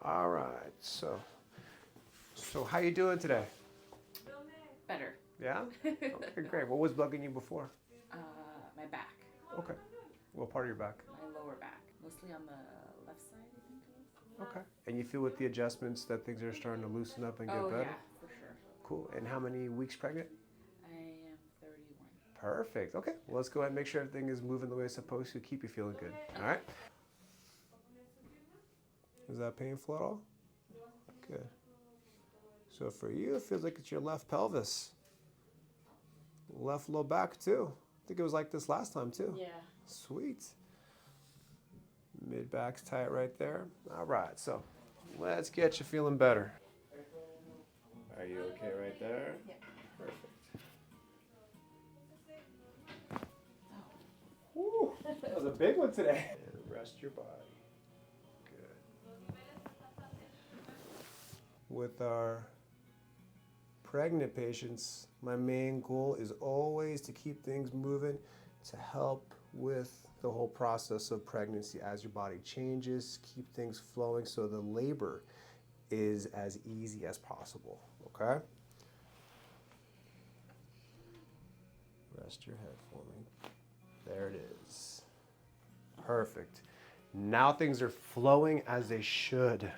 All right. So how you doing today? Better. Yeah? Okay, great. What was bugging you before? My back, Okay. What part of your back? my lower back, mostly on the left side, I think it was. Okay. And you feel with the adjustments that things are starting to loosen up and get Oh better? yeah, for sure. Cool. And how many weeks pregnant? I am 31. Perfect. Okay. Well, let's go ahead and make sure everything is moving the way it's supposed to. Keep you feeling good. All right. Is that painful at all? Good. So for you, it feels like it's your left pelvis, left low back too. I think it was like this last time too. Yeah. Sweet. Mid back's tight right there. All right. So let's get you feeling better. Are you okay right there? Yeah. Perfect. Woo, that was a big one today. And rest your body. Good. With our pregnant patients, my main goal is always to keep things moving to help with the whole process of pregnancy as your body changes, keep things flowing so the labor is as easy as possible, okay? Rest your head for me. There it is. Perfect. Now things are flowing as they should.